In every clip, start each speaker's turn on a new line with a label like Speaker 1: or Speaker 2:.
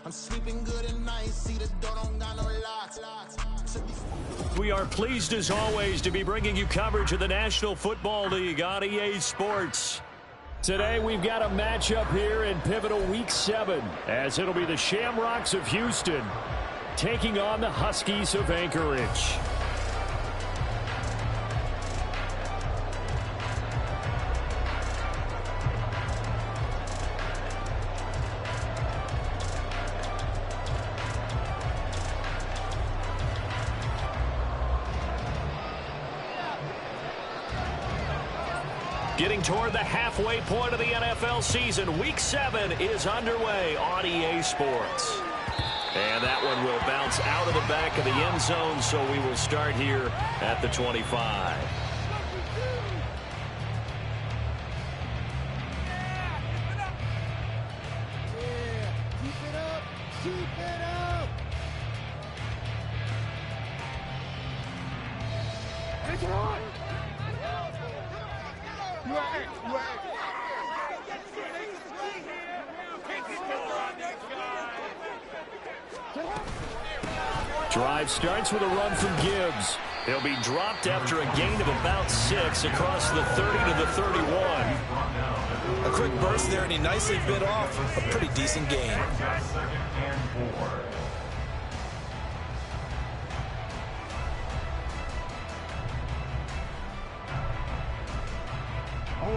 Speaker 1: I'm sleeping good at night, see the door don't got no locks.
Speaker 2: We are pleased as always to be bringing you coverage of the National Football League on EA Sports. Today we've got a matchup here in pivotal Week 7 as it'll be the Shamrocks of Houston taking on the Huskies of Anchorage. Getting toward the halfway point of the NFL season, Week 7 is underway on EA Sports. And that one will bounce out of the back of the end zone, so we will start here at the 25. Drive starts with a run from Gibbs. He'll be dropped after a gain of about 6 across the 30 to the 31.
Speaker 3: A quick burst there, and he nicely bit off a pretty decent gain.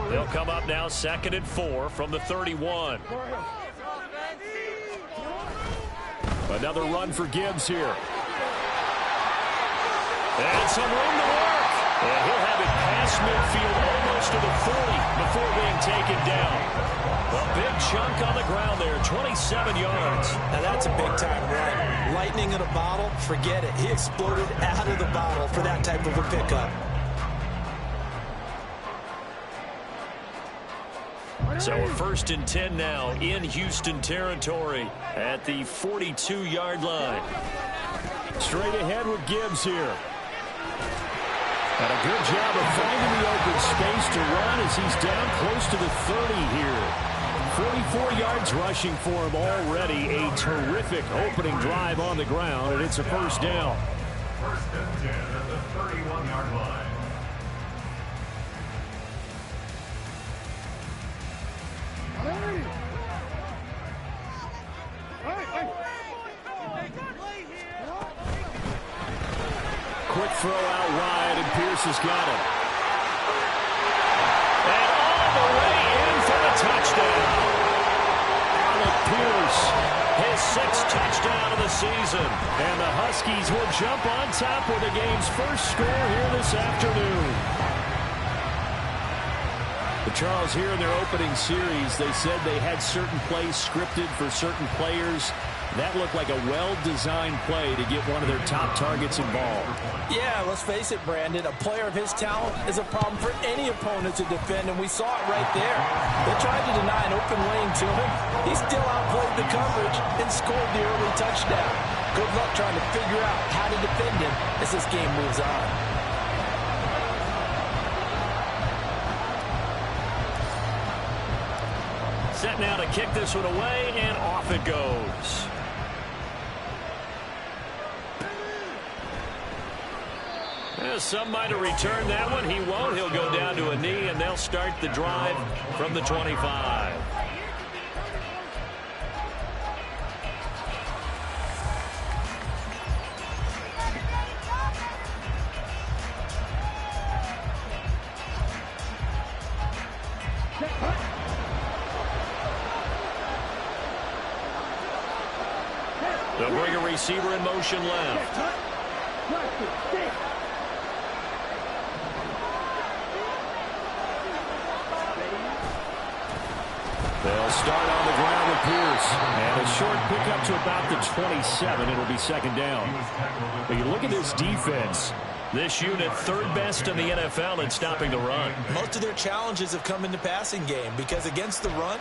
Speaker 2: They'll come up now 2nd and 4 from the 31. Another run for Gibbs here. And some room to work. And he'll have it past midfield almost to the 40 before being taken down. A big chunk on the ground there, 27 yards.
Speaker 3: Now that's a big-time run. Lightning in a bottle, forget it. He exploded out of the bottle for that type of a pickup.
Speaker 2: So a 1st and 10 now in Houston territory at the 42-yard line. Straight ahead with Gibbs here. And a good job of finding the open space to run as he's down close to the 30 here. 44 yards rushing for him already. A terrific opening drive on the ground, and it's a 1st down.
Speaker 4: 1st and 10 at the 31-yard line.
Speaker 2: Quick throw out wide, and Pierce has got it. And all the way in for the touchdown. Alec Pierce, his 6th touchdown of the season. And the Huskies will jump on top with the game's first score here this afternoon. But Charles, here in their opening series, they said they had certain plays scripted for certain players. That looked like a well-designed play to get one of their top targets involved.
Speaker 3: Yeah, let's face it, Brandon. A player of his talent is a problem for any opponent to defend, and we saw it right there. They tried to deny an open lane to him. He still outplayed the coverage and scored the early touchdown. Good luck trying to figure out how to defend him as this game moves on.
Speaker 2: Set now to kick this one away, and off it goes. Some might have returned that one. He won't. He'll go down to a knee, and they'll start the drive from the 25. They'll bring a receiver in motion left. They'll start on the ground with Pierce. And a short pickup to about the 27. It'll be 2nd down. But you look at this defense. This unit 3rd best in the NFL in stopping the run.
Speaker 3: Most of their challenges have come in the passing game because against the run,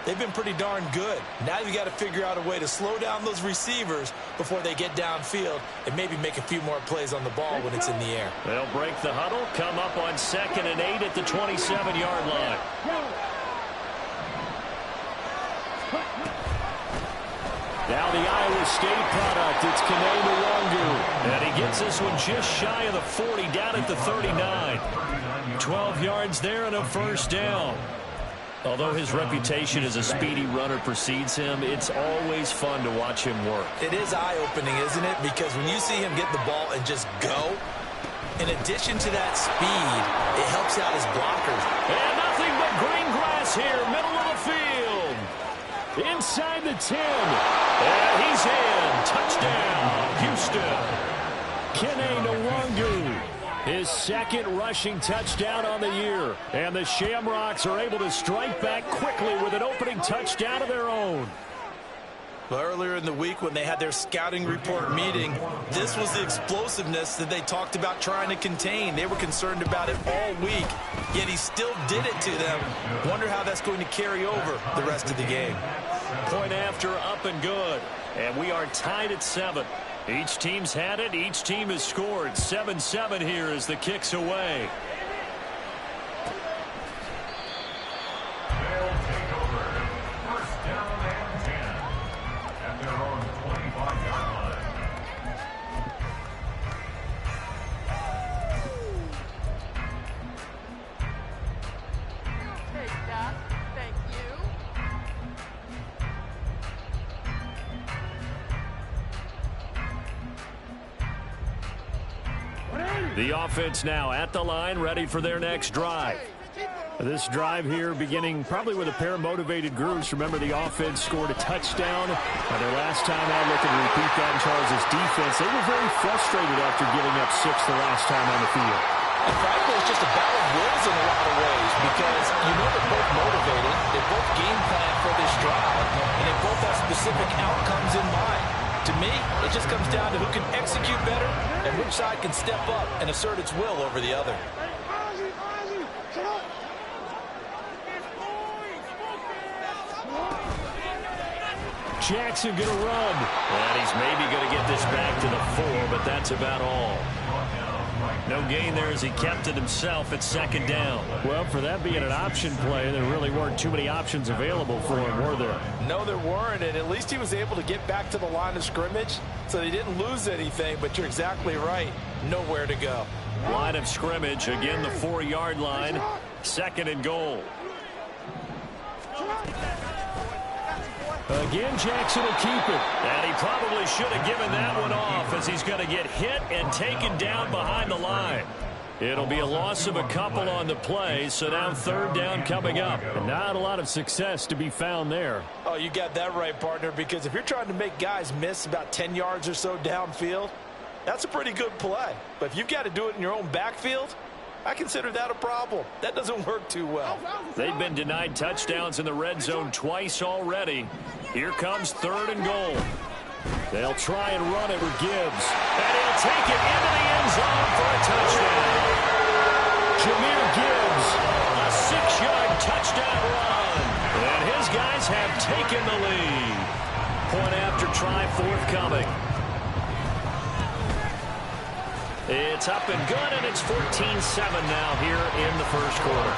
Speaker 3: they've been pretty darn good. Now you've got to figure out a way to slow down those receivers before they get downfield and maybe make a few more plays on the ball when it's in the air.
Speaker 2: They'll break the huddle, come up on 2nd and 8 at the 27-yard line. Now the Iowa State product, it's Kene Nwangu. And he gets this one just shy of the 40, down at the 39. 12 yards there and a first down. Although his reputation as a speedy runner precedes him, it's always fun to watch him work.
Speaker 3: It is eye-opening, isn't it? Because when you see him get the ball and just go, in addition to that speed, it helps out his blockers.
Speaker 2: And nothing but green grass here, middle of the field. Inside the 10. And he's in. Touchdown, Houston. Kene Nwangu. His second rushing touchdown on the year. And the Shamrocks are able to strike back quickly with an opening touchdown of their own.
Speaker 3: Well, earlier in the week when they had their scouting report meeting, this was the explosiveness that they talked about trying to contain. They were concerned about it all week, yet he still did it to them. Wonder how that's going to carry over the rest of the game.
Speaker 2: Point after, up and good. And we are tied at 7. Each team's had it. Each team has scored. 7-7 here as the kick's away.
Speaker 4: They'll take over. First down and 10. At their own 25-yard line.
Speaker 5: Take that. Thank you.
Speaker 2: The offense now at the line, ready for their next drive. This drive here beginning probably with a pair of motivated groups. Remember, the offense scored a touchdown. Their last time out, looking to repeat that in Charles' defense. They were very frustrated after giving up 6 the last time on the field.
Speaker 3: And frankly, it's just a battle of wills in a lot of ways because you know they're both motivated. They both game plan for this drive, and they both have specific outcomes in mind. To me, it just comes down to who can execute better and which side can step up and assert its will over the other.
Speaker 2: Jackson going to run. And he's maybe going to get this back to the 4, but that's about all. No gain there as he kept it himself at second down. Well, for that being an option play, there really weren't too many options available for him, were there?
Speaker 3: No, there weren't, and at least he was able to get back to the line of scrimmage, so he didn't lose anything, but you're exactly right. Nowhere to go.
Speaker 2: Line of scrimmage, again the 4-yard line, second and goal. Again, Jackson will keep it. And he probably should have given that one off as he's going to get hit and taken down behind the line. It'll be a loss of a couple on the play, so now third down coming up. And not a lot of success to be found there.
Speaker 3: Oh, you got that right, partner, because if you're trying to make guys miss about 10 yards or so downfield, that's a pretty good play. But if you've got to do it in your own backfield, I consider that a problem. That doesn't work too well.
Speaker 2: They've been denied touchdowns in the red zone twice already. Here comes third and goal. They'll try and run it with Gibbs. And he'll take it into the end zone for a touchdown. Jahmyr Gibbs, a 6-yard touchdown run. And his guys have taken the lead. Point after try forthcoming. It's up and good, and it's 14-7 now here in the first quarter.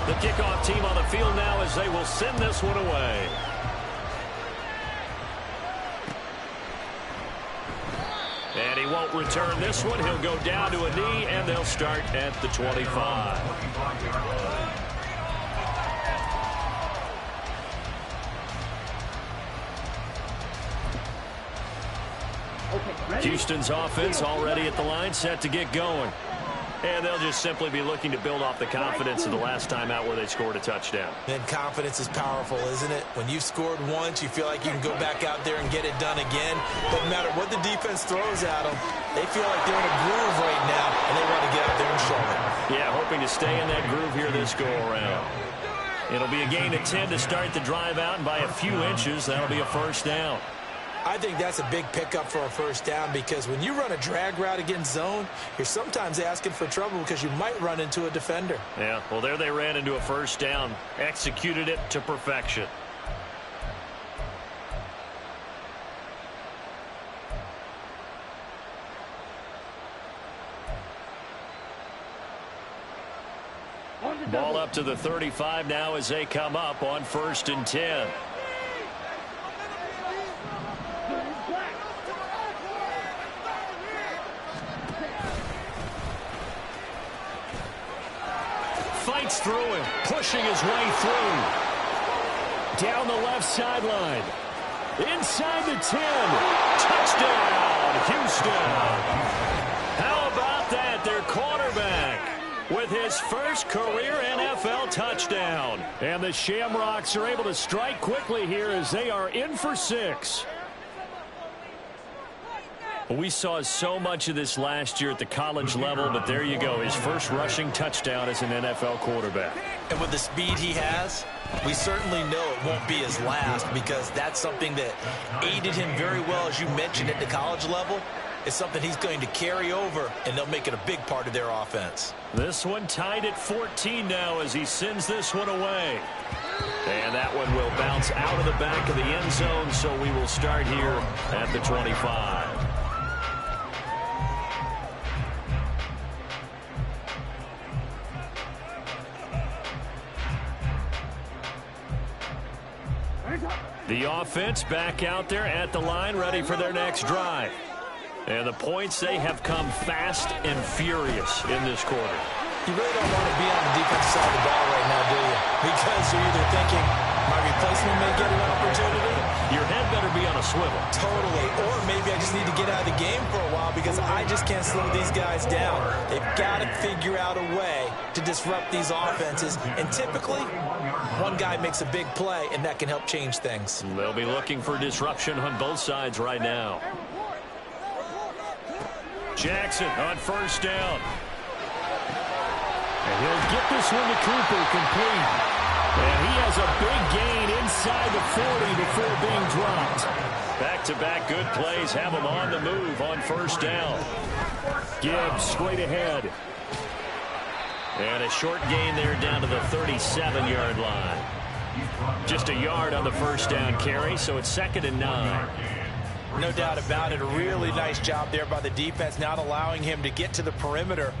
Speaker 2: The kickoff team on the field now as they will send this one away. And he won't return this one. He'll go down to a knee, and they'll start at the 25. Houston's offense already at the line, set to get going. And they'll just simply be looking to build off the confidence of the last time out where they scored a touchdown.
Speaker 3: And confidence is powerful, isn't it? When you've scored once, you feel like you can go back out there and get it done again. Doesn't matter what the defense throws at them. They feel like they're in a groove right now, and they want to get out there and show it.
Speaker 2: Yeah, hoping to stay in that groove here this go-around. It'll be a gain of 10 to start the drive out, and by a few inches, that'll be a first down.
Speaker 3: I think that's a big pickup for a first down because when you run a drag route against zone, you're sometimes asking for trouble because you might run into a defender.
Speaker 2: Yeah, well, there they ran into a first down, executed it to perfection. Ball up to the 35 now as they come up on 1st and 10. Fights through him, pushing his way through. Down the left sideline. Inside the 10. Touchdown, Houston. How about that? Their quarterback with his first career NFL touchdown. And the Shamrocks are able to strike quickly here as they are in for 6. We saw so much of this last year at the college level, but there you go. His first rushing touchdown as an NFL quarterback.
Speaker 3: And with the speed he has, we certainly know it won't be his last, because that's something that aided him very well, as you mentioned, at the college level. It's something he's going to carry over, and they'll make it a big part of their offense.
Speaker 2: This one tied at 14 now as he sends this one away. And that one will bounce out of the back of the end zone, so we will start here at the 25. The offense back out there at the line, ready for their next drive. And the points, they have come fast and furious in this quarter.
Speaker 3: You really don't want to be on the defensive side of the ball right now, do you? Because you're either thinking, my replacement may get an opportunity.
Speaker 2: Your head better be on a swivel.
Speaker 3: Totally. Or maybe I just need to get out of the game for a while because I just can't slow these guys down. They've got to figure out a way to disrupt these offenses. And typically, one guy makes a big play, and that can help change things.
Speaker 2: They'll be looking for disruption on both sides right now. Jackson on 1st down. And he'll get this one to Cooper, complete. And he has a big gain inside the 40 before being dropped. Back-to-back good plays have him on the move on 1st down. Gibbs straight ahead. And a short gain there down to the 37-yard line. Just a yard on the 1st down carry, so it's 2nd and 9.
Speaker 3: No doubt about it. A really nice job there by the defense, not allowing him to get to the perimeter.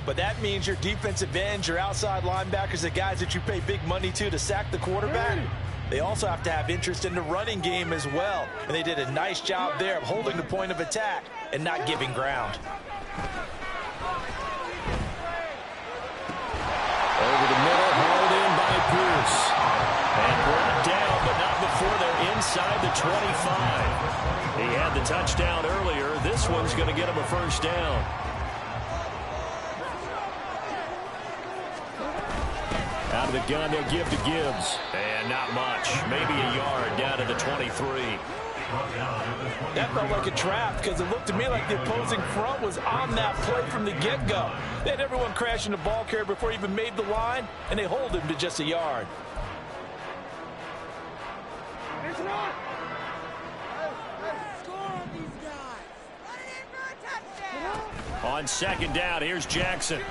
Speaker 3: But that means your defensive ends, your outside linebackers, the guys that you pay big money to sack the quarterback, they also have to have interest in the running game as well. And they did a nice job there of holding the point of attack and not giving ground.
Speaker 2: Over the middle, hauled in by Pierce. And brought down, but not before they're inside the 25. He had the touchdown earlier. This one's going to get him a 1st down. Out of the gun, they'll give to Gibbs. And not much. Maybe a yard down to the 23.
Speaker 3: That felt like a trap because it looked to me like the opposing front was on that play from the get-go. They had everyone crashing the ball carrier before he even made the line, and they hold him to just a yard.
Speaker 2: On 2nd down, here's Jackson.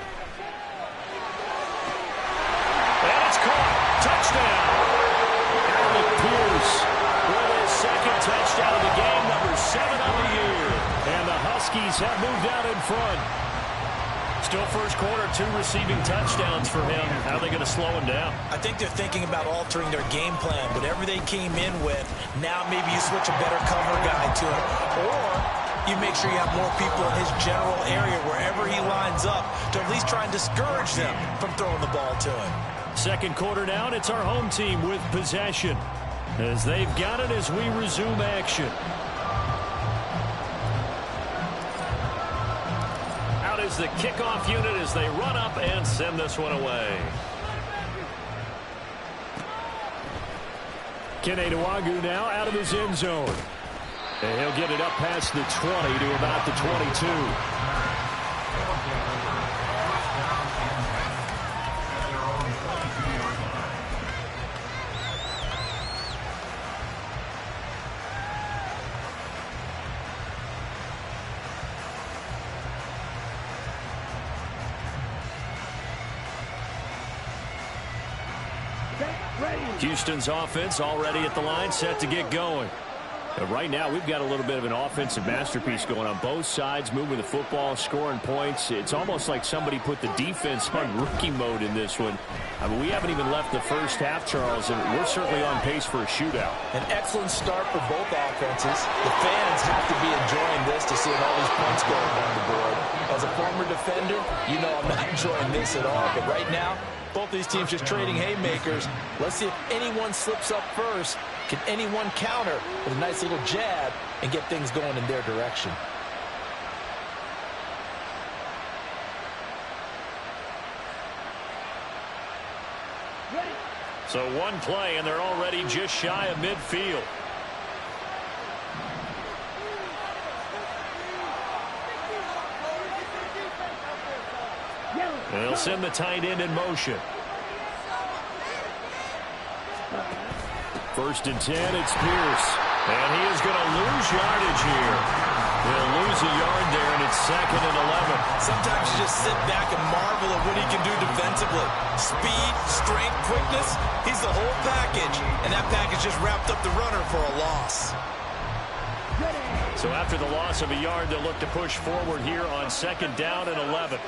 Speaker 2: And it's caught. Touchdown. Alec Pierce with his 2nd touchdown of the game, number 7 on the year. And the Huskies have moved out in front. Still first quarter, 2 receiving touchdowns for him. How are they going to slow him down?
Speaker 3: I think they're thinking about altering their game plan. Whatever they came in with, now maybe you switch a better cover guy to him. Or you make sure you have more people in his general area wherever he lines up to at least try and discourage them from throwing the ball to him.
Speaker 2: 2nd quarter down, it's our home team with possession as they've got it as we resume action. Out is the kickoff unit as they run up and send this one away. Kene Nwangwu now out of his end zone. And he'll get it up past the 20 to about the 22. Houston's offense already at the line, set to get going. Right now, we've got a little bit of an offensive masterpiece going on both sides, moving the football, scoring points. It's almost like somebody put the defense on rookie mode in this one. I mean, we haven't even left the first half, Charles, and we're certainly on pace for a shootout.
Speaker 3: An excellent start for both offenses. The fans have to be enjoying this to see all these points going on the board. As a former defender, you know I'm not enjoying this at all. But right now, both these teams just trading haymakers. Let's see if anyone slips up first. Can anyone counter with a nice little jab and get things going in their direction?
Speaker 2: So one play, and they're already just shy of midfield. They'll send the tight end in motion. First and 10, it's Pierce. And he is going to lose yardage here. He'll lose a yard there, and it's 2nd and 11.
Speaker 3: Sometimes you just sit back and marvel at what he can do defensively. Speed, strength, quickness, he's the whole package. And that package just wrapped up the runner for a loss.
Speaker 2: So after the loss of a yard, they'll look to push forward here on 2nd down and 11.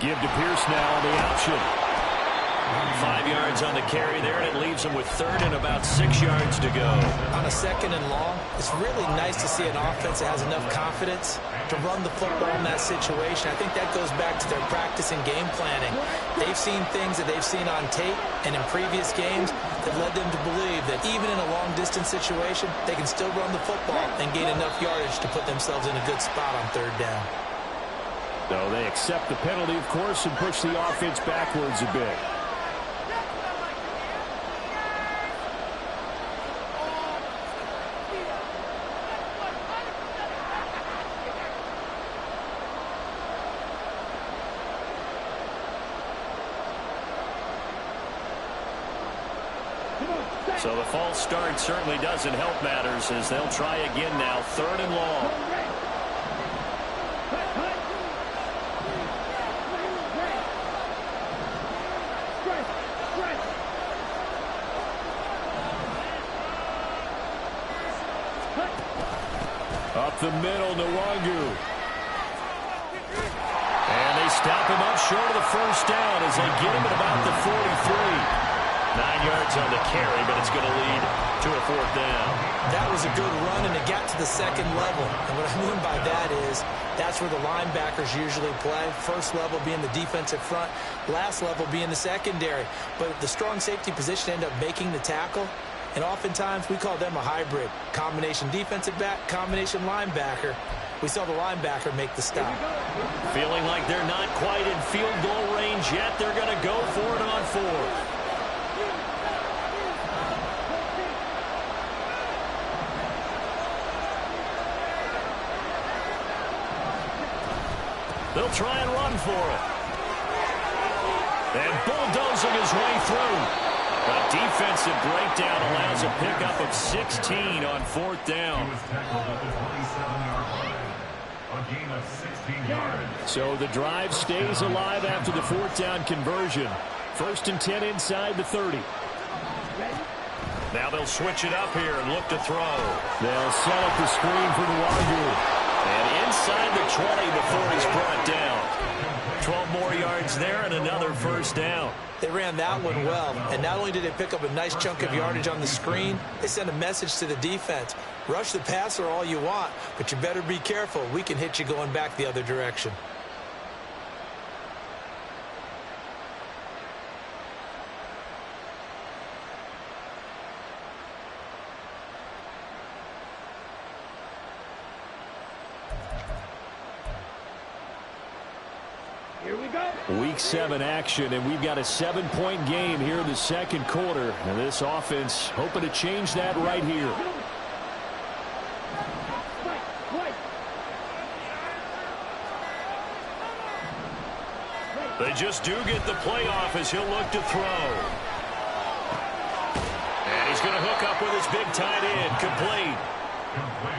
Speaker 2: Give to Pierce now on the option. 5 yards on the carry there, and it leaves him with 3rd and about 6 yards to go.
Speaker 3: On a 2nd and long, it's really nice to see an offense that has enough confidence to run the football in that situation. I think that goes back to their practice and game planning. They've seen things that they've seen on tape and in previous games that led them to believe that even in a long-distance situation, they can still run the football and gain enough yardage to put themselves in a good spot on 3rd down.
Speaker 2: So they accept the penalty, of course, and push the offense backwards a bit. So the false start certainly doesn't help matters as they'll try again now, 3rd and long. Up the middle, Nwangu. And they stop him up short of the first down as they get him at about the 43. 9 yards on the carry, but it's going to lead to a 4th down.
Speaker 3: That was a good run, and it got to the 2nd level. And what I mean by that is that's where the linebackers usually play. First level being the defensive front, last level being the secondary. But the strong safety position ended up making the tackle. And oftentimes we call them a hybrid. Combination defensive back, combination linebacker. We saw the linebacker make the stop.
Speaker 2: Feeling like they're not quite in field goal range yet. They're going to go for it on 4th. They'll try and run for it. And bulldozing his way through. A defensive breakdown allows a pickup of 16 on 4th down.
Speaker 4: He was tackled at the 27-yard line. A gain of 16 yards.
Speaker 2: So the drive stays alive after the 4th down conversion. 1st and 10 inside the 30. Now they'll switch it up here and look to throw. They'll set up the screen for Nwangu. And inside the 20 before he's brought down. 12 more yards there and another 1st down.
Speaker 3: They ran that one well, and not only did they pick up a nice chunk of yardage on the screen, they sent a message to the defense. Rush the passer all you want, but you better be careful. We can hit you going back the other direction.
Speaker 2: Week 7 action, and we've got a 7-point game here in the 2nd quarter. And this offense hoping to change that right here. They just do get the playoff as he'll look to throw. And he's going to hook up with his big tight end, complete.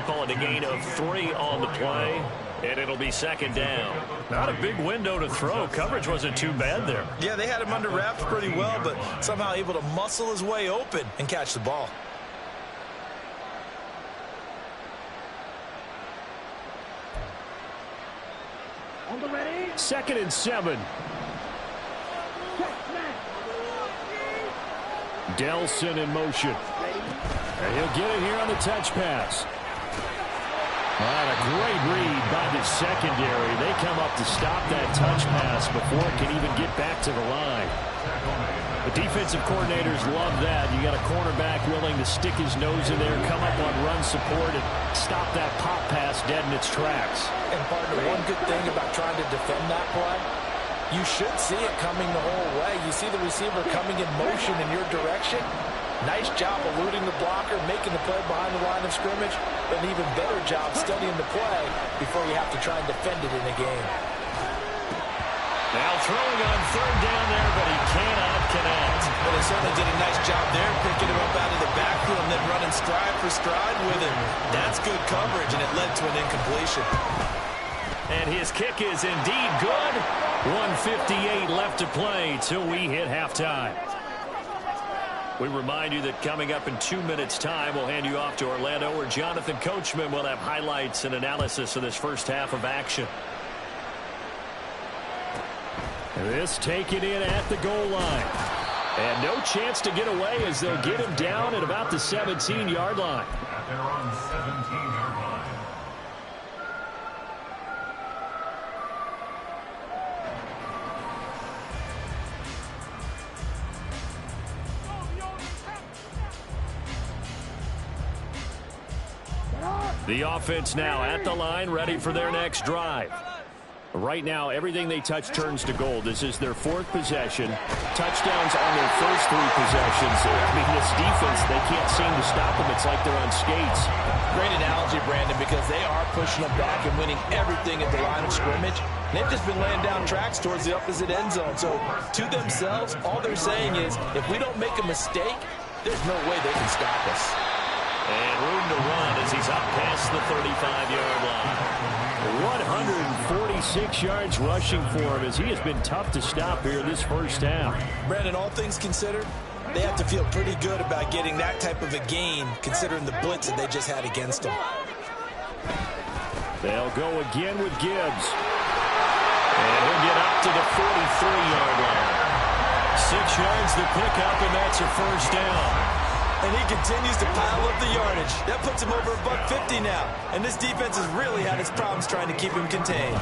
Speaker 2: Call it a gain of 3 on the play, and it'll be second down. Not a big window to throw. Coverage wasn't too bad there.
Speaker 3: Yeah, they had him under wraps pretty well, but somehow able to muscle his way open and catch the ball.
Speaker 2: Second and 7. Delson in motion. And he'll get it here on the touch pass. All right, a great read by the secondary. They come up to stop that touch pass before it can even get back to the line. The defensive coordinators love that. You got a cornerback willing to stick his nose in there, come up on run support, and stop that pop pass dead in its tracks.
Speaker 3: And partner, one good thing about trying to defend that play, you should see it coming the whole way. You see the receiver coming in motion in your direction. Nice job eluding the blocker, making the play behind the line of scrimmage, but an even better job studying the play before you have to try and defend it in a game.
Speaker 2: Now throwing on third down there, but he cannot connect.
Speaker 3: Well, they certainly did a nice job there, picking him up out of the backfield and then running stride for stride with him. That's good coverage, and it led to an incompletion.
Speaker 2: And his kick is indeed good. 1:58 left to play till we hit halftime. We remind you that coming up in 2 minutes' time, we'll hand you off to Orlando, where Jonathan Coachman will have highlights and analysis of this first half of action. This taken in at the goal line. And no chance to get away as they'll get him down at about the 17-yard line.
Speaker 4: At their own 17-yard line.
Speaker 2: The offense now at the line, ready for their next drive. Right now, everything they touch turns to gold. This is their 4th possession. Touchdowns on their first 3 possessions. I mean, this defense, they can't seem to stop them. It's like they're on skates.
Speaker 3: Great analogy, Brandon, because they are pushing them back and winning everything at the line of scrimmage. And they've just been laying down tracks towards the opposite end zone. So, to themselves, all they're saying is, if we don't make a mistake, there's no way they can stop us.
Speaker 2: And room to run as he's up past the 35-yard line. 146 yards rushing for him as he has been tough to stop here this first half.
Speaker 3: Brandon, all things considered, they have to feel pretty good about getting that type of a gain considering the blitz that they just had against them.
Speaker 2: They'll go again with Gibbs. And he'll get up to the 43-yard line. 6 yards to pick up, and that's a first down.
Speaker 3: And he continues to pile up the yardage. That puts him over $150 now. And this defense has really had its problems trying to keep him contained.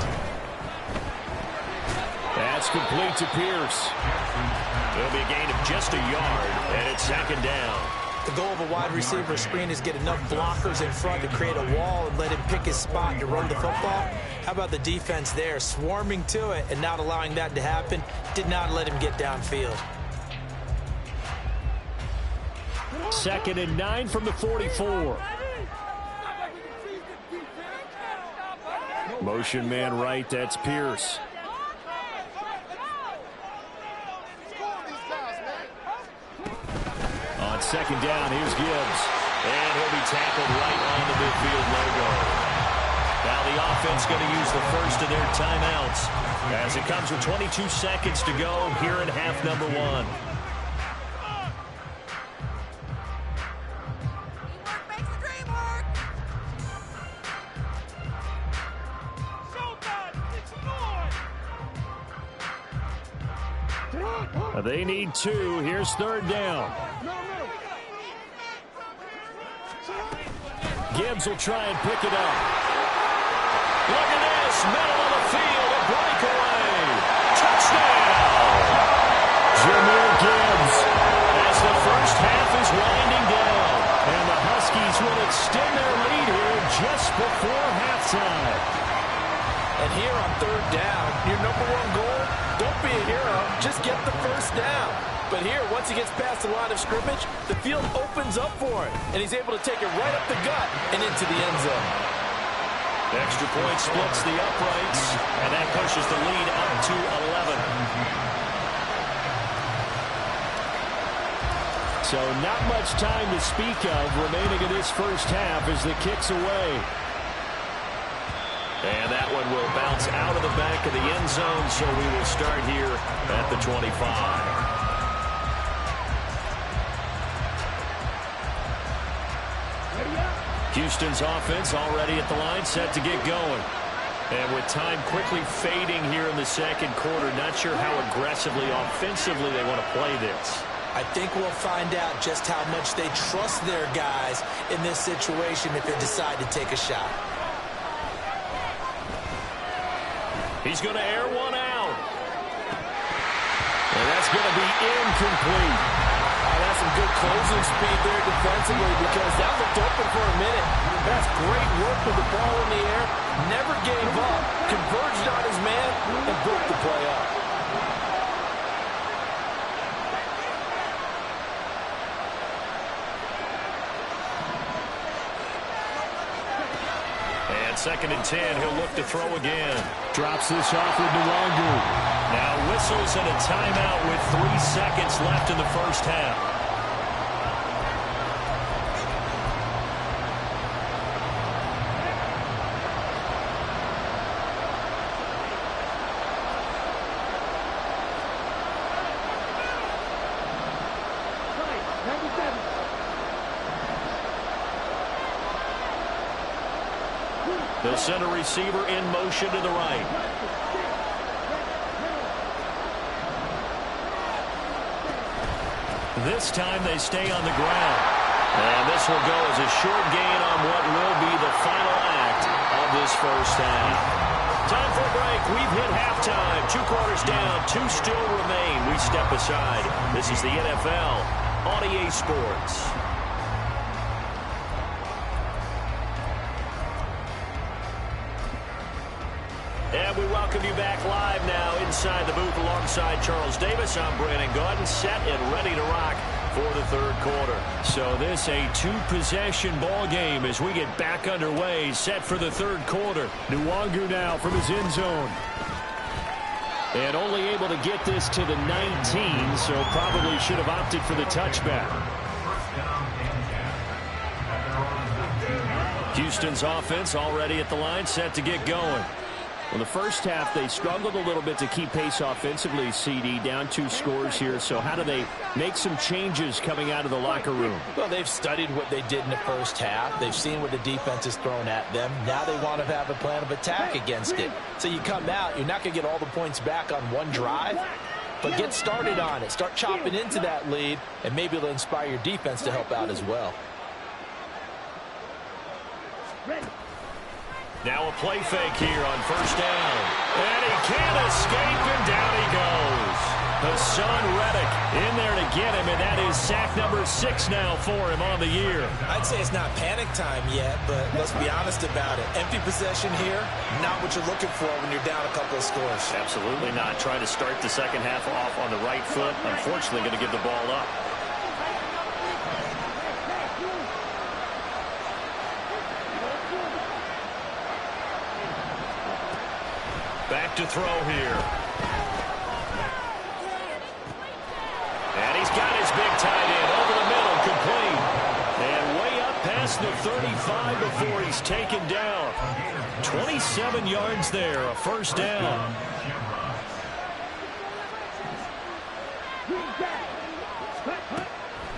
Speaker 2: That's complete to Pierce. It'll be a gain of just a yard, and it's second down.
Speaker 3: The goal of a wide receiver screen is get enough blockers in front to create a wall and let him pick his spot to run the football. How about the defense there, swarming to it and not allowing that to happen? Did not let him get downfield.
Speaker 2: 2nd and 9 from the 44. Motion man right, that's Pierce. On second down, here's Gibbs. And he'll be tackled right on the midfield logo. Now the offense going to use the first of their timeouts as it comes with 22 seconds to go here in half number 1. They need 2. Here's third down. Gibbs will try and pick it up. Look at this. Middle of the field. A breakaway. Touchdown. Jahmyr Gibbs as the first half is winding down. And the Huskies will extend their lead here just before halftime.
Speaker 3: And here on third down, your number 1 goal, don't be a hero, just get the first down. But here, once he gets past the line of scrimmage, the field opens up for him, and he's able to take it right up the gut and into the end zone.
Speaker 2: The extra point splits the uprights, and that pushes the lead up to 11. So not much time to speak of remaining in this first half as the kick's away. And that one will bounce out of the back of the end zone, so we will start here at the 25. Houston's offense already at the line, set to get going. And with time quickly fading here in the second quarter, not sure how aggressively, offensively they want to play this.
Speaker 3: I think we'll find out just how much they trust their guys in this situation if they decide to take a shot.
Speaker 2: He's going to air one out. And that's going to be incomplete.
Speaker 3: That's some good closing speed there defensively because that looked open for a minute. That's great work with the ball in the air. Never gave up. Converged on his man and broke the play up.
Speaker 2: And 2nd and 10, he'll look to throw again. Drops this off with Nwangu. Now whistles and a timeout with 3 seconds left in the first half. They'll send a receiver in motion to the right. This time they stay on the ground. And this will go as a short gain on what will be the final act of this first half. Time for a break. We've hit halftime. 2 quarters down. 2 still remain. We step aside. This is the NFL on EA Sports. And we welcome you back live now inside the booth alongside Charles Davis. I'm Brandon Gaudin, set and ready to rock for the third quarter. So this a 2-possession ball game as we get back underway, set for the third quarter. Nwangu now from his end zone. And only able to get this to the 19, so probably should have opted for the touchback. Houston's offense already at the line, set to get going. Well, the first half, they struggled a little bit to keep pace offensively, CD, down 2 scores here. So how do they make some changes coming out of the locker room?
Speaker 3: Well, they've studied what they did in the first half. They've seen what the defense has thrown at them. Now they want to have a plan of attack against it. So you come out, you're not going to get all the points back on one drive, but get started on it. Start chopping into that lead, and maybe it'll inspire your defense to help out as well.
Speaker 2: Now a play fake here on first down. And he can't escape, and down he goes. Hassan Reddick in there to get him, and that is sack number 6 now for him on the year.
Speaker 3: I'd say it's not panic time yet, but let's be honest about it. Empty possession here, not what you're looking for when you're down a couple of scores.
Speaker 2: Absolutely not. Trying to start the second half off on the right foot. Unfortunately, going to give the ball up. Back to throw here. And he's got his big tight end over the middle, complete. And way up past the 35 before he's taken down. 27 yards there, a first down.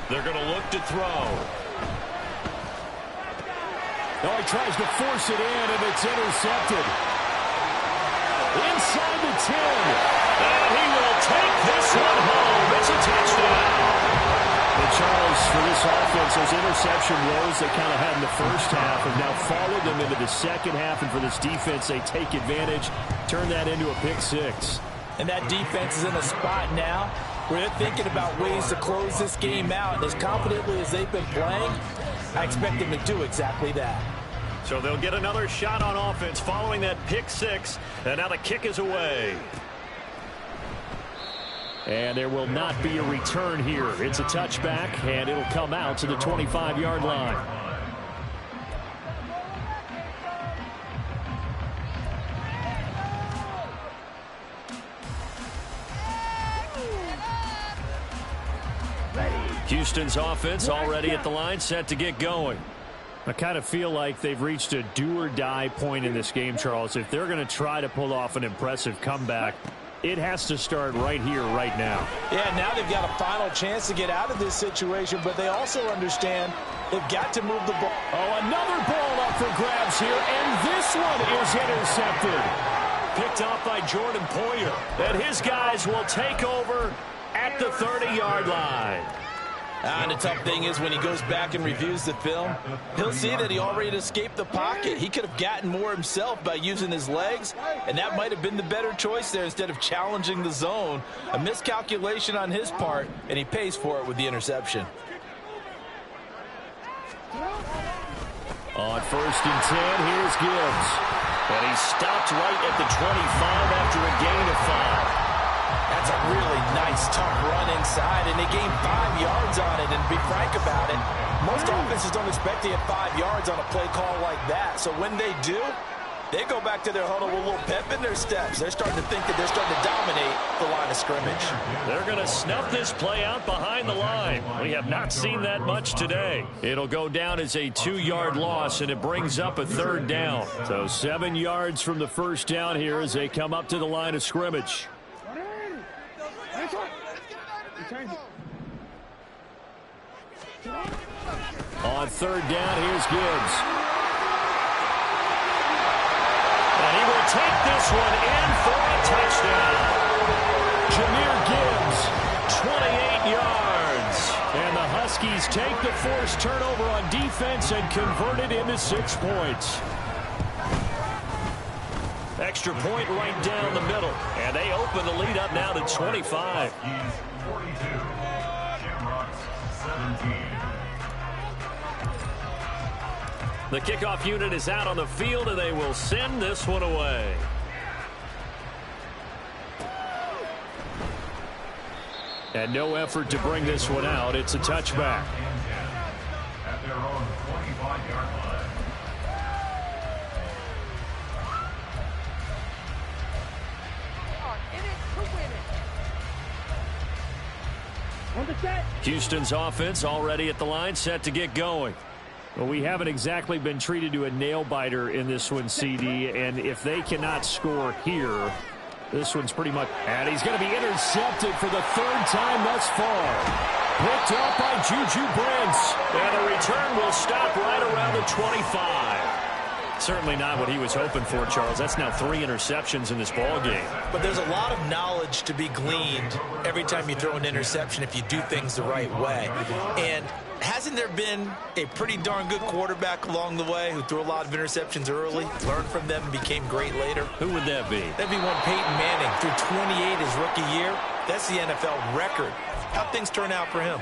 Speaker 2: They're going to look to throw. Oh, he tries to force it in, and it's intercepted. Inside the 10. And he will take this one home. It's a touchdown. And Charles, for this offense, those interception woes they kind of had in the first half have now followed them into the second half. And for this defense, they take advantage, turn that into a pick 6.
Speaker 3: And that defense is in a spot now where they're thinking about ways to close this game out. And as confidently as they've been playing, I expect them to do exactly that.
Speaker 2: So they'll get another shot on offense following that pick 6. And now the kick is away. And there will not be a return here. It's a touchback, and it'll come out to the 25-yard line. Houston's offense already at the line, set to get going.
Speaker 6: I kind of feel like they've reached a do-or-die point in this game, Charles. If they're going to try to pull off an impressive comeback, it has to start right here, right now.
Speaker 3: Yeah, now they've got a final chance to get out of this situation, but they also understand they've got to move the ball.
Speaker 6: Oh, another ball up for grabs here, and this one is intercepted.
Speaker 2: Picked off by Jordan Poyer. And his guys will take over at the 30-yard line.
Speaker 3: And the tough thing is when he goes back and reviews the film, he'll see that he already escaped the pocket. He could have gotten more himself by using his legs, and that might have been the better choice there instead of challenging the zone. A miscalculation on his part, and he pays for it with the interception.
Speaker 2: On 1st and 10, here's Gibbs. And he stopped right at the 25 after a gain of 5.
Speaker 3: That's a really nice, tough run inside, and they gained 5 yards on it. And to be frank about it, most offenses don't expect to get 5 yards on a play call like that. So when they do, they go back to their huddle with a little pep in their steps. They're starting to think that they're starting to dominate the line of scrimmage.
Speaker 2: They're going to snuff this play out behind the line. We have not seen that much today. It'll go down as a 2-yard loss, and it brings up a 3rd down.
Speaker 6: So 7 yards from the first down here as they come up to the line of scrimmage. On 3rd down, here's Gibbs.
Speaker 2: And he will take this one in for a touchdown.
Speaker 6: Jahmyr Gibbs,
Speaker 2: 28 yards.
Speaker 6: And the Huskies take the forced turnover on defense and convert it into 6 points.
Speaker 2: Extra point right down the middle. And they open the lead up now to 25.
Speaker 4: 42. Shamrocks 17.
Speaker 2: The kickoff unit is out on the field, and they will send this one away.
Speaker 6: And no effort to bring this one out. It's a touchback.
Speaker 4: At their own 25-yard line.
Speaker 5: In it to win it.
Speaker 2: Houston's offense already at the line, set to get going.
Speaker 6: Well, we haven't exactly been treated to a nail-biter in this one, CD, and if they cannot score here, this one's pretty much... And he's going to be intercepted for the 3rd time thus far. Picked up by Juju Brents.
Speaker 2: And the return will stop right around the 25.
Speaker 6: Certainly not what he was hoping for, Charles. That's now 3 interceptions in this ball game.
Speaker 3: But there's a lot of knowledge to be gleaned every time you throw an interception if you do things the right way. And hasn't there been a pretty darn good quarterback along the way who threw a lot of interceptions early, learned from them, and became great later?
Speaker 2: Who would that be?
Speaker 3: That'd be one Peyton Manning. Threw 28 his rookie year. That's the NFL record. How'd things turn out for him?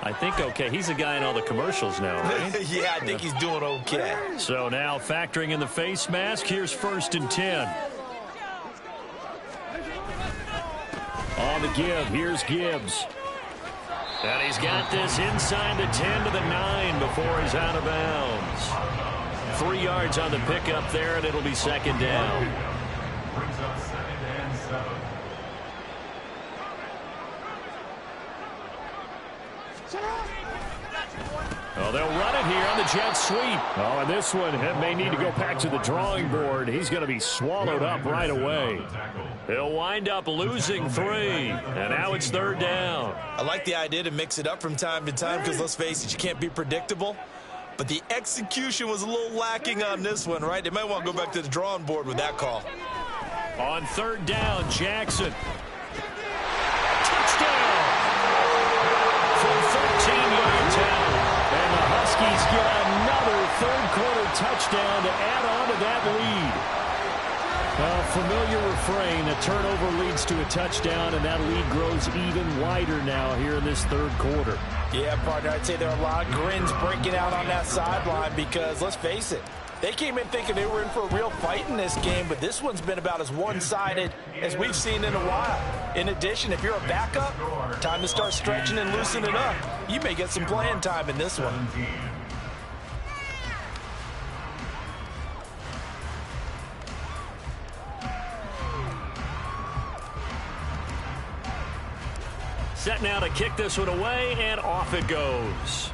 Speaker 2: I think okay. He's a guy in all the commercials now, right?
Speaker 3: Yeah, I think he's doing okay.
Speaker 2: So now factoring in the face mask, here's 1st and 10.
Speaker 6: On the give, here's Gibbs.
Speaker 2: And he's got this inside the 10 to the 9 before he's out of bounds. 3 yards on the pickup there, and it'll be 2nd down.
Speaker 4: Brings up 2nd and 7.
Speaker 6: Oh, they'll run it here on the jet sweep. Oh, and this one may need to go back to the drawing board. He's going to be swallowed up right away.
Speaker 2: He'll wind up losing 3. And now it's 3rd down.
Speaker 3: I like the idea to mix it up from time to time because, let's face it, you can't be predictable. But the execution was a little lacking on this one, right? They might want to go back to the drawing board with that call.
Speaker 2: On 3rd down, Jackson. Touchdown! From 13 yards out.
Speaker 6: And the Huskies get another 3rd quarter touchdown to add on to that lead. A familiar refrain, a turnover leads to a touchdown, and that lead grows even wider now here in this 3rd quarter.
Speaker 3: Yeah, partner, I'd say there are a lot of grins breaking out on that sideline because, let's face it, they came in thinking they were in for a real fight in this game, but this one's been about as one-sided as we've seen in a while. In addition, if you're a backup, time to start stretching and loosening up. You may get some playing time in this one.
Speaker 2: set now to kick this one away, and off it goes.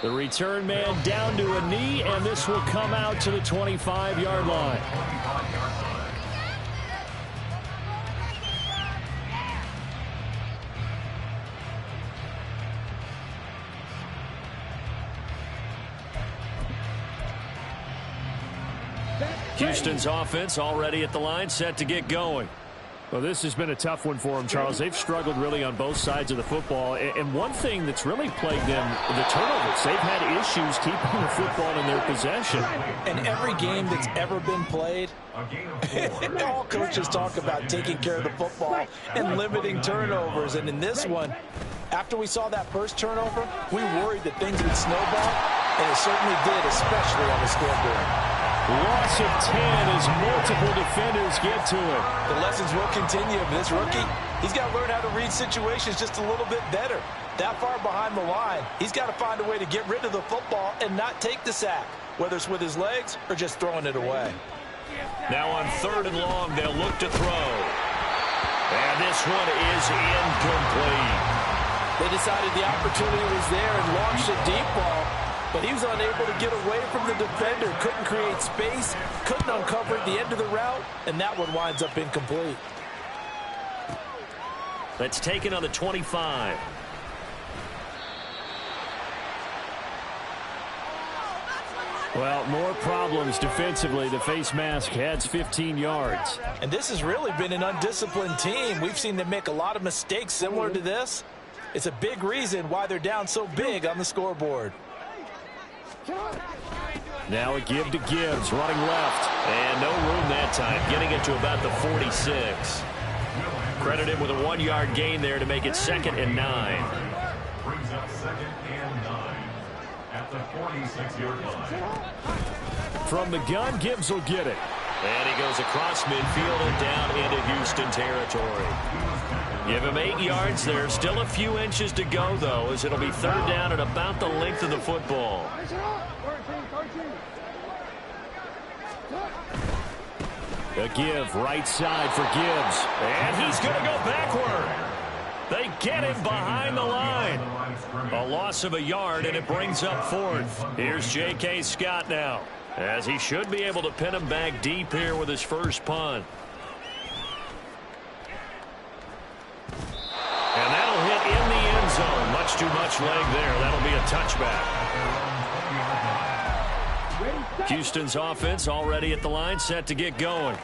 Speaker 2: The return man down to a knee, and this will come out to the 25-yard line. Houston's offense already at the line, set to get going.
Speaker 6: Well, this has been a tough one for them, Charles. They've struggled really on both sides of the football. And one thing that's really plagued them, the turnovers. They've had issues keeping the football in their possession.
Speaker 3: And every game that's ever been played, all coaches talk about taking care of the football and limiting turnovers. And in this one, after we saw that first turnover, we worried that things would snowball, and it certainly did, especially on the scoreboard.
Speaker 6: Loss of 10 as multiple defenders get to it.
Speaker 3: The lessons will continue of this rookie. He's got to learn how to read situations just a little bit better. That far behind the line, he's got to find a way to get rid of the football and not take the sack, whether it's with his legs or just throwing it away.
Speaker 2: Now on 3rd and long, they'll look to throw. And this one is incomplete.
Speaker 3: They decided the opportunity was there and launched a deep ball, but he was unable to get away from the defender, couldn't create space, couldn't uncover at the end of the route, and that one winds up incomplete.
Speaker 2: That's taken on the 25.
Speaker 6: Well, more problems defensively. The face mask adds 15 yards.
Speaker 3: And this has really been an undisciplined team. We've seen them make a lot of mistakes similar to this. It's a big reason why they're down so big on the scoreboard.
Speaker 6: Now a give to Gibbs, running left.
Speaker 2: And no room that time, getting it to about the 46. Credit him with a 1-yard gain there to make it 2nd and 9.
Speaker 4: Brings up 2nd and 9 at the 46-yard line.
Speaker 6: From the gun, Gibbs will get it.
Speaker 2: And he goes across midfield and down into Houston territory. Give him 8 yards there. Still a few inches to go, though, as it'll be 3rd down at about the length of the football.
Speaker 6: The give, right side for Gibbs.
Speaker 2: And he's going to go backward. They get him behind the line. A loss of a yard, and it brings up 4th. Here's J.K. Scott now, as he should be able to pin him back deep here with his first punt. And that'll hit in the end zone. Much too much leg there. That'll be a touchback. Houston's offense already at the line, set to get going.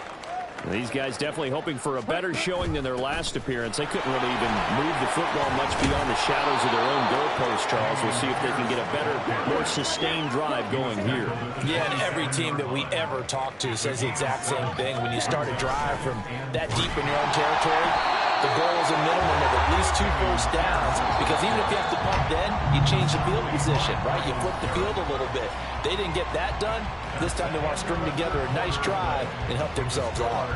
Speaker 6: These guys definitely hoping for a better showing than their last appearance. They couldn't really even move the football much beyond the shadows of their own goalpost, Charles. We'll see if they can get a better, more sustained drive going here.
Speaker 3: Yeah, and every team that we ever talk to says the exact same thing. When you start a drive from that deep in your own territory, the goal is a minimum of at least 2 first downs, because even if you have to punt then, you change the field position, right? You flip the field a little bit. They didn't get that done. This time they want to string together a nice drive and help themselves out.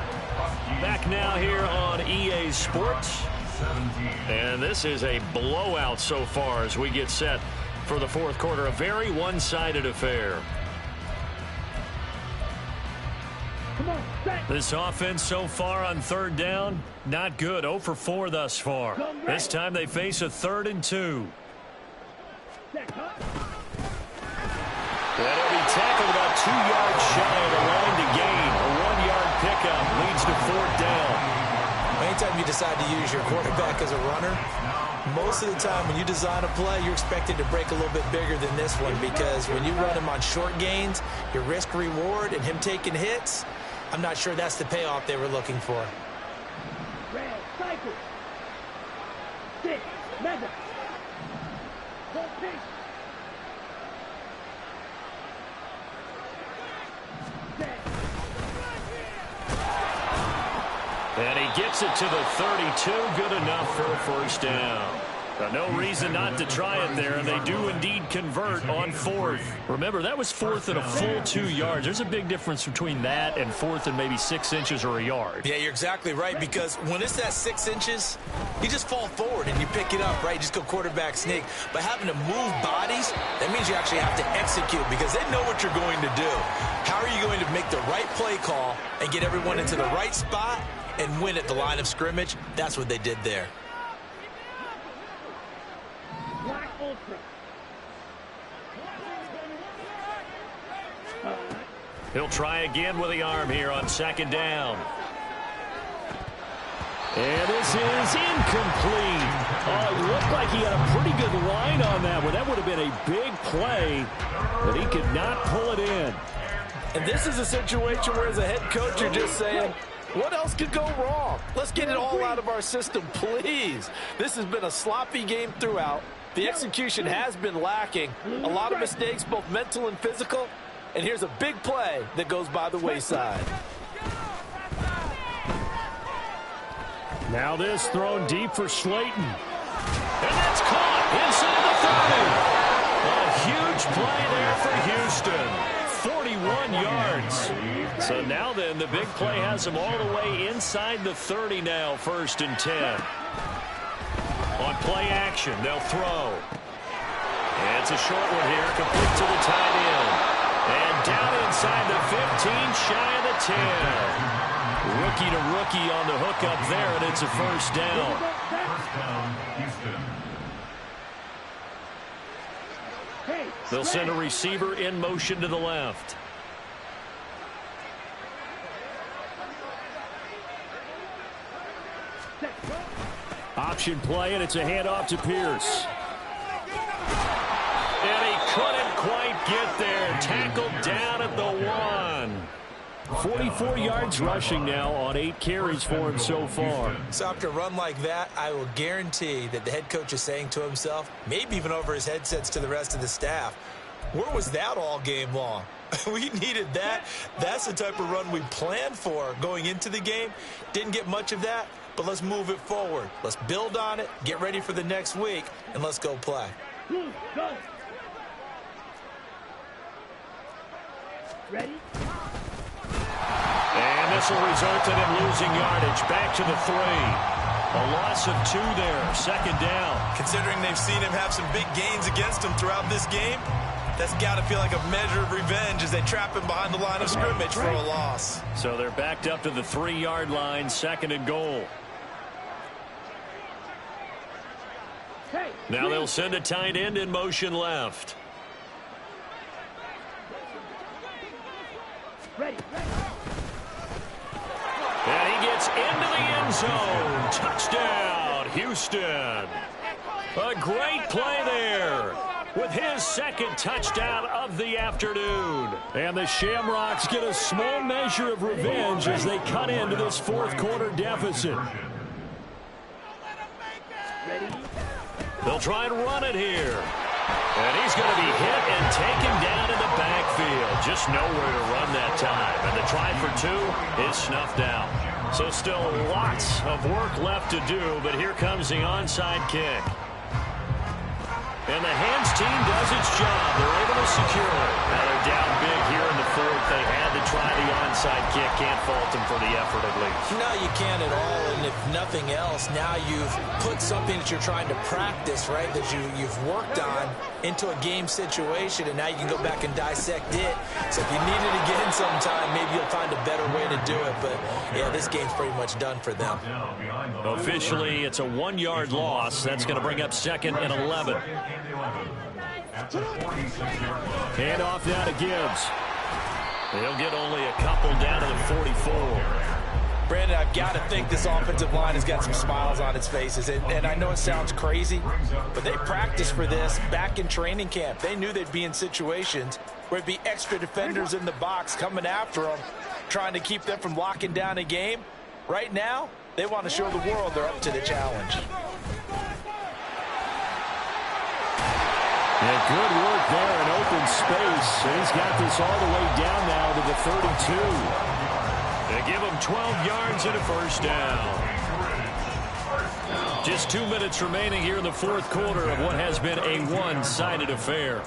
Speaker 2: Back now here on EA Sports. And this is a blowout so far as we get set for the 4th quarter. A very one-sided affair. This offense so far on 3rd down, not good. 0 for 4 thus far. This time they face a 3rd and 2. That'll be tackled about 2 yards shy of the line to gain. A 1-yard pickup leads to 4th down.
Speaker 3: Anytime you decide to use your quarterback as a runner, most of the time when you design a play, you're expected to break a little bit bigger than this one, because when you run him on short gains, your risk-reward and him taking hits, I'm not sure that's the payoff they were looking for.
Speaker 5: Red cycle. 6 mega.
Speaker 2: And he gets it to the 32. Good enough for a first down. No reason not to try it there, and they do indeed convert on 4th. Remember, that was 4th and a full 2 yards. There's a big difference between that and 4th and maybe 6 inches or a yard.
Speaker 3: Yeah, you're exactly right, because when it's that 6 inches, you just fall forward and you pick it up, right? You just go quarterback sneak. But having to move bodies, that means you actually have to execute, because they know what you're going to do. How are you going to make the right play call and get everyone into the right spot and win at the line of scrimmage. That's what they did there.
Speaker 5: Black Ultra.
Speaker 2: He'll try again with the arm here on second down.
Speaker 6: And this is incomplete. Oh, it looked like he had a pretty good line on that one. That would have been a big play, but he could not pull it in.
Speaker 3: And this is a situation where as a head coach, you're just saying, what else could go wrong? Let's get it all out of our system, please. This has been a sloppy game throughout. The execution has been lacking. A lot of mistakes, both mental and physical. And here's a big play that goes by the wayside.
Speaker 6: Now this thrown deep for Slayton.
Speaker 2: And that's caught inside the 30. A huge play there for Houston. 41 yards. So now then, the big play has them all the way inside the 30 now, 1st and 10. On play action, they'll throw. And it's a short one here, complete to the tight end. And down inside the 15, shy of the 10. Rookie to rookie on the hook up there, and it's a 1st down.
Speaker 4: First down, Houston.
Speaker 2: They'll send a receiver in motion to the left.
Speaker 6: Option play, and it's a handoff to Pierce.
Speaker 2: And he couldn't quite get there. Tackled down at the 1.
Speaker 6: 44 yards rushing now on 8 carries for him so far.
Speaker 3: So after a run like that, I will guarantee that the head coach is saying to himself, maybe even over his headsets to the rest of the staff, where was that all game long? We needed that. That's the type of run we planned for going into the game. Didn't get much of that, but let's move it forward. Let's build on it, get ready for the next week, and let's go play.
Speaker 5: Go. Ready?
Speaker 2: And this will result in him losing yardage. Back to the 3. A loss of 2 there. 2nd down.
Speaker 3: Considering they've seen him have some big gains against him throughout this game, that's got to feel like a measure of revenge as they trap him behind the line of scrimmage for a loss.
Speaker 2: So they're backed up to the 3-yard line. 2nd and goal.
Speaker 5: Hey.
Speaker 2: Now they'll send a tight end in motion left.
Speaker 5: Ready.
Speaker 2: And he gets into the end zone. Touchdown, Houston. A great play there with his 2nd touchdown of the afternoon.
Speaker 6: And the Shamrocks get a small measure of revenge as they cut into this 4th quarter deficit.
Speaker 5: Ready.
Speaker 2: They'll try and run it here. And he's going to be hit and taken down in the backfield. Just nowhere to run that time. And the try for 2 is snuffed out. So still lots of work left to do, but here comes the onside kick. And the hands team does its job. They're able to secure it. Now they're down big here in the 4th. They had to try the onside kick. Can't fault them for the effort at least.
Speaker 3: No, you can't at all. And if nothing else, now you've put something that you're trying to practice, right, that you've worked on into a game situation, and now you can go back and dissect it. So if you need it again sometime, maybe you'll find a better way to do it. But, yeah, this game's pretty much done for them.
Speaker 2: Officially, it's a 1-yard loss. That's going to bring up 2nd and 11.
Speaker 6: Hand off now to Gibbs.
Speaker 2: They'll get only a couple down to the 44.
Speaker 3: Brandon, I've got to think this offensive line has got some smiles on its faces. And I know it sounds crazy, but they practiced for this back in training camp. They knew they'd be in situations where it'd be extra defenders in the box coming after them, trying to keep them from locking down a game. Right now, they want to show the world they're up to the challenge.
Speaker 6: Yeah, good work there in open space. And he's got this all the way down now to the 32.
Speaker 2: They give him 12 yards and a 1st down. Just 2 minutes remaining here in the 4th quarter of what has been a one-sided affair.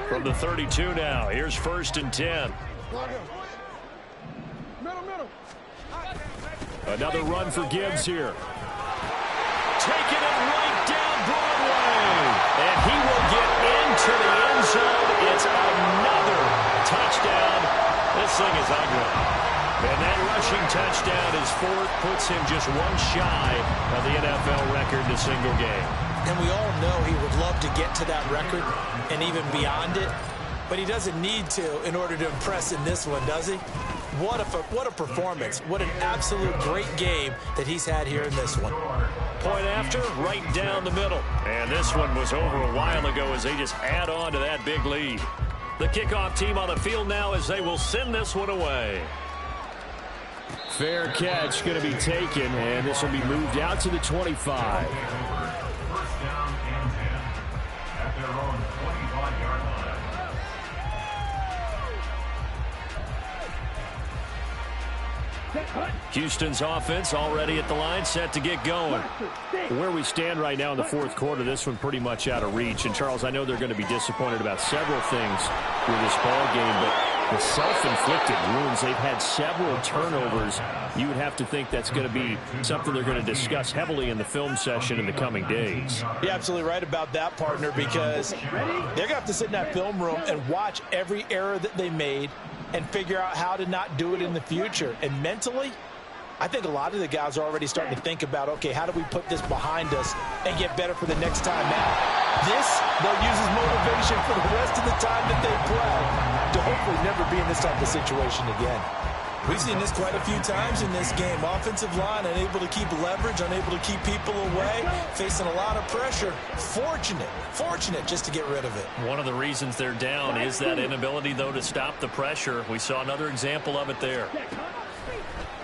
Speaker 2: From the 32 now, here's 1st and 10.
Speaker 6: Another run for Gibbs here.
Speaker 2: Taking it right down Broadway. And he will get into the end zone. That's another touchdown. This thing is ugly. And that rushing touchdown is fourth, puts him just one shy of the NFL record in a single game.
Speaker 3: And we all know he would love to get to that record and even beyond it, but he doesn't need to in order to impress in this one, does he? What a performance. What an absolute great game that he's had here in this one.
Speaker 2: Point after, right down the middle. And this one was over a while ago as they just add on to that big lead. The kickoff team on the field now as they will send this one away.
Speaker 6: Fair catch going to be taken, and this will be moved out to the 25.
Speaker 4: First down and 10 at their own 25-yard line.
Speaker 2: Houston's offense already at the line, set to get going.
Speaker 6: Where we stand right now in the fourth quarter, this one pretty much out of reach. And, Charles, I know they're going to be disappointed about several things with this ball game, but the self-inflicted wounds, they've had several turnovers. You would have to think that's going to be something they're going to discuss heavily in the film session in the coming days.
Speaker 3: You're absolutely right about that, partner, because they're going to have to sit in that film room and watch every error that they made and figure out how to not do it in the future. And mentally, I think a lot of the guys are already starting to think about, okay, how do we put this behind us and get better for the next time out? This, they'll use as motivation for the rest of the time that they play to hopefully never be in this type of situation again. We've seen this quite a few times in this game. Offensive line unable to keep leverage, unable to keep people away, facing a lot of pressure. Fortunate just to get rid of it.
Speaker 2: One of the reasons they're down is that inability, though, to stop the pressure. We saw another example of it there.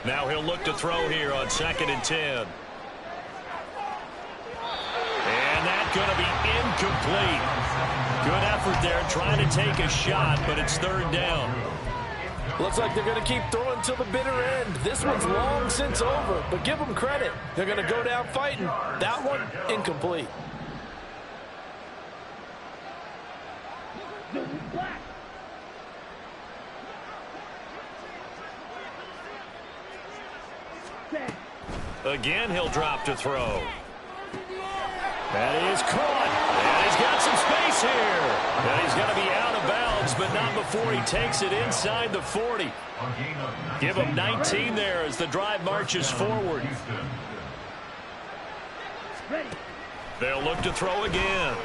Speaker 2: Now he'll look to throw here on 2nd and 10. And that's going to be incomplete. Good effort there trying to take a shot, but it's 3rd down.
Speaker 3: Looks like they're going to keep throwing till the bitter end. This one's long since over, but give them credit. They're going to go down fighting. That one, incomplete.
Speaker 2: Again, he'll drop to throw. That is caught. And he's got some space here. And he's going to be out of bounds, but not before he takes it inside the 40. Give him 19 there as the drive marches forward. They'll look to throw again.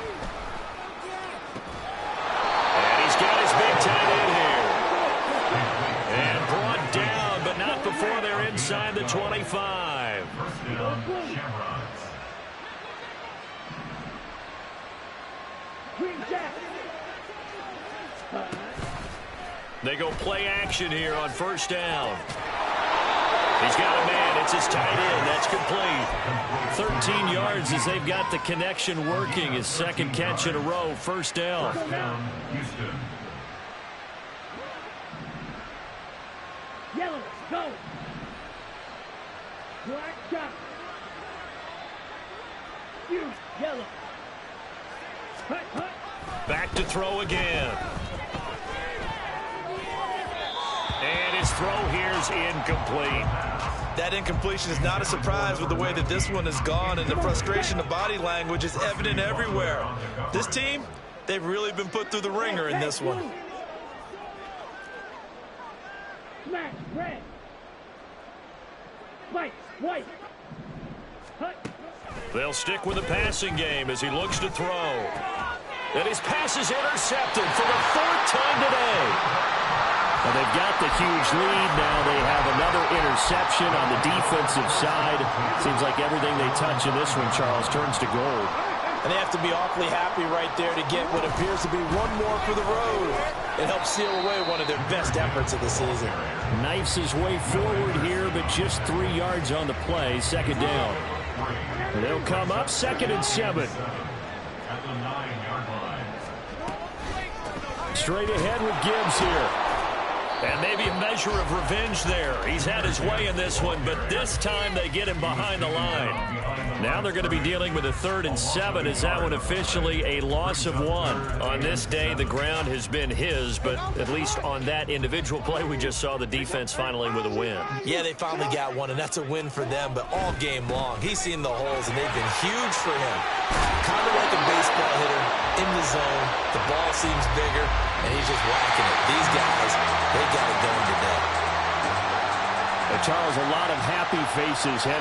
Speaker 2: And he's got his big tight end here. And brought down, but not before they're inside the 25. They go play action here on 1st down. He's got a man. It's his tight end. That's complete. 13 yards as they've got the connection working. His 2nd catch in a row. 1st down.
Speaker 5: Yellow, go. Black jump. You, yellow. Hut, hut.
Speaker 2: Back to throw again. And his throw here is incomplete.
Speaker 3: That incompletion is not a surprise with the way that this one has gone, and the frustration of body language is evident everywhere. This team, they've really been put through the ringer in this one.
Speaker 5: Smash, red. White, white. Hut.
Speaker 2: They'll stick with the passing game as he looks to throw. And his pass is intercepted for the 4th time today.
Speaker 6: Well, they've got the huge lead. Now they have another interception on the defensive side. Seems like everything they touch in this one, Charles, turns to gold.
Speaker 3: And they have to be awfully happy right there to get what appears to be one more for the road. It helps seal away one of their best efforts of the season.
Speaker 6: Knifes his way forward here, but just 3 yards on the play. 2nd down. And they'll come up 2nd and 7.
Speaker 4: At the 9-yard line.
Speaker 6: Straight ahead with Gibbs here.
Speaker 2: And maybe a measure of revenge there. He's had his way in this one, but this time they get him behind the line. Now they're going to be dealing with a 3rd and 7. Is that one officially a loss of 1? On this day, the ground has been his, but at least on that individual play, we just saw the defense finally with a win.
Speaker 3: Yeah, they finally got one, and that's a win for them, but all game long, he's seen the holes, and they've been huge for him. Kind of like a baseball hitter. in the zone. The ball seems bigger, and he's just whacking it. These guys, they got it going today.
Speaker 6: Charles, a lot of happy faces headed